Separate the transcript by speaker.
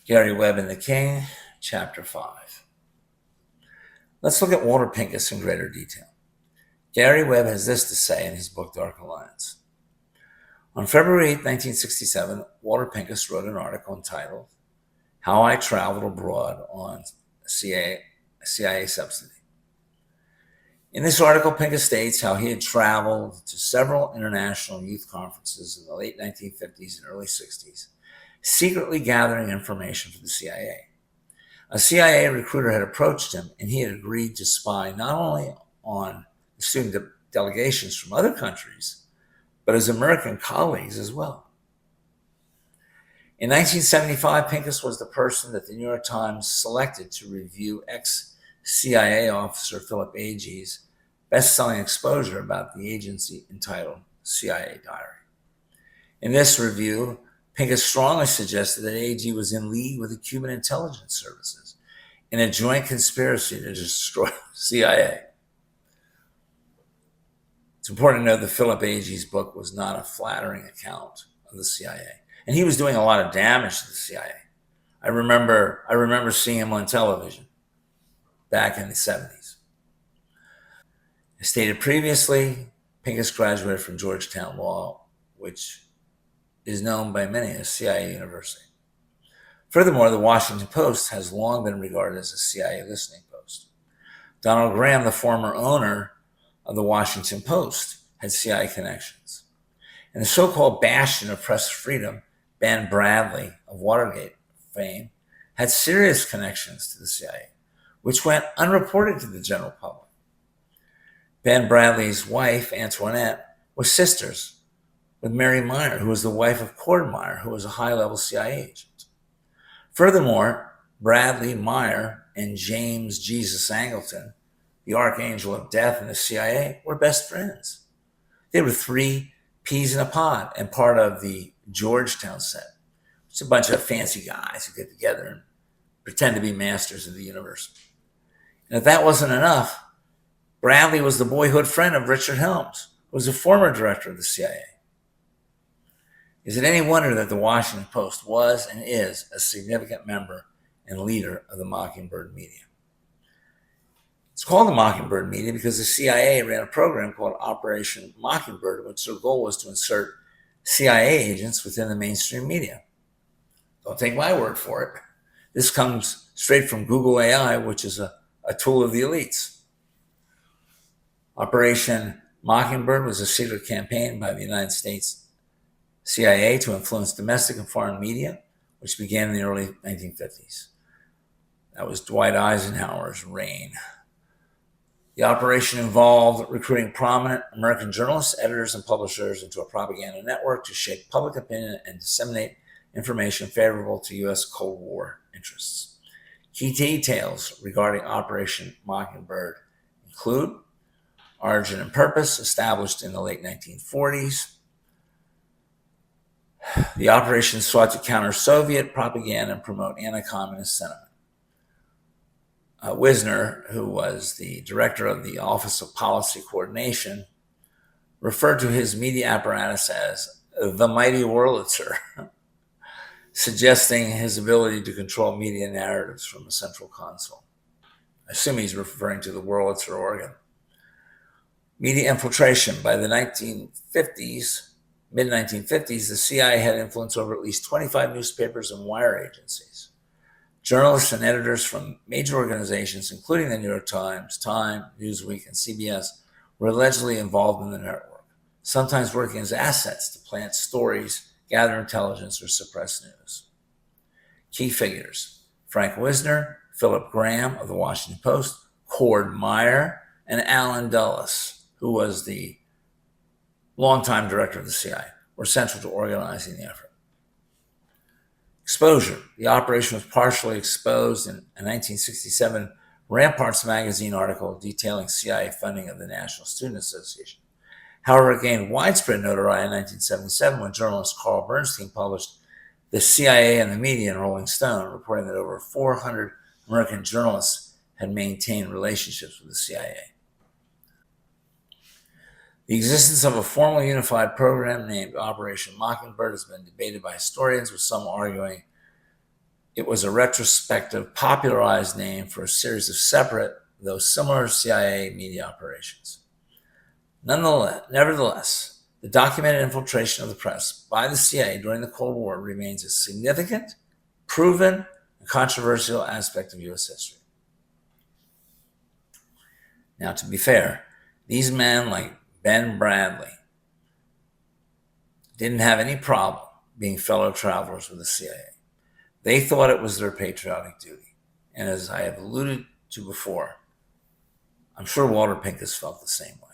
Speaker 1: Gary Webb and the King, Chapter 5. Let's look at Walter Pincus in greater detail. Gary Webb has this to say in his book, Dark Alliance. On February 8, 1967, Walter Pincus wrote an article entitled, How I Traveled Abroad on CIA Subsidy. In this article, Pincus states how he had traveled to several international youth conferences in the late 1950s and early 60s, secretly gathering information for the CIA. A CIA recruiter had approached him, and he had agreed to spy not only on the student delegations from other countries, but his American colleagues as well. In 1975, Pincus was the person that the New York Times selected to review ex-CIA officer Philip Agee's best-selling exposure about the agency entitled CIA Diary. In this review, Pincus strongly suggested that Agee was in league with the Cuban intelligence services in a joint conspiracy to destroy the CIA. It's important to note that Philip Agee's book was not a flattering account of the CIA, and he was doing a lot of damage to the CIA. I remember seeing him on television back in the 70s. As stated previously, Pincus graduated from Georgetown Law, which is known by many as CIA University. Furthermore, the Washington Post has long been regarded as a CIA listening post. Donald Graham, the former owner of the Washington Post, had CIA connections. And the so-called bastion of press freedom, Ben Bradlee of Watergate fame, had serious connections to the CIA, which went unreported to the general public. Ben Bradlee's wife, Antoinette, was sisters with Mary Miner, who was the wife of Cord Meyer, who was a high-level CIA agent. Furthermore, Bradlee, Meyer, and James Jesus Angleton, the archangel of death in the CIA, were best friends. They were three peas in a pod and part of the Georgetown set. It's a bunch of fancy guys who get together and pretend to be masters of the universe. And if that wasn't enough, Bradlee was the boyhood friend of Richard Helms, who was a former director of the CIA. Is it any wonder that the Washington Post was and is a significant member and leader of the Mockingbird media? It's called the Mockingbird media because the CIA ran a program called Operation Mockingbird, which their goal was to insert CIA agents within the mainstream media. Don't take my word for it. This comes straight from Google AI, which is a tool of the elites. Operation Mockingbird was a secret campaign by the United States CIA to influence domestic and foreign media, which began in the early 1950s. That was Dwight Eisenhower's reign. The operation involved recruiting prominent American journalists, editors, and publishers into a propaganda network to shape public opinion and disseminate information favorable to U.S. Cold War interests. Key details regarding Operation Mockingbird include origin and purpose, established in the late 1940s. The operation sought to counter Soviet propaganda and promote anti-communist sentiment. Wisner, who was the director of the Office of Policy Coordination, referred to his media apparatus as the mighty Wurlitzer, suggesting his ability to control media narratives from a central console. I assume he's referring to the Wurlitzer organ. Media infiltration. By the mid-1950s, the CIA had influence over at least 25 newspapers and wire agencies. Journalists and editors from major organizations, including the New York Times, Time, Newsweek, and CBS, were allegedly involved in the network, sometimes working as assets to plant stories, gather intelligence, or suppress news. Key figures: Frank Wisner, Philip Graham of the Washington Post, Cord Meyer, and Allen Dulles, who was the longtime director of the CIA, were central to organizing the effort. Exposure. The operation was partially exposed in a 1967 Ramparts magazine article detailing CIA funding of the National Student Association. However, it gained widespread notoriety in 1977 when journalist Carl Bernstein published The CIA and the Media in Rolling Stone, reporting that over 400 American journalists had maintained relationships with the CIA. The existence of a formal unified program named Operation Mockingbird has been debated by historians, with some arguing It was a retrospective, popularized name for a series of separate, though similar CIA media operations. Nevertheless, the documented infiltration of the press by the CIA during the Cold War remains a significant, proven, and controversial aspect of U.S. history. Now, to be fair, these men like Ben Bradley didn't have any problem being fellow travelers with the CIA. They thought it was their patriotic duty. And as I have alluded to before, I'm sure Walter Pincus felt the same way.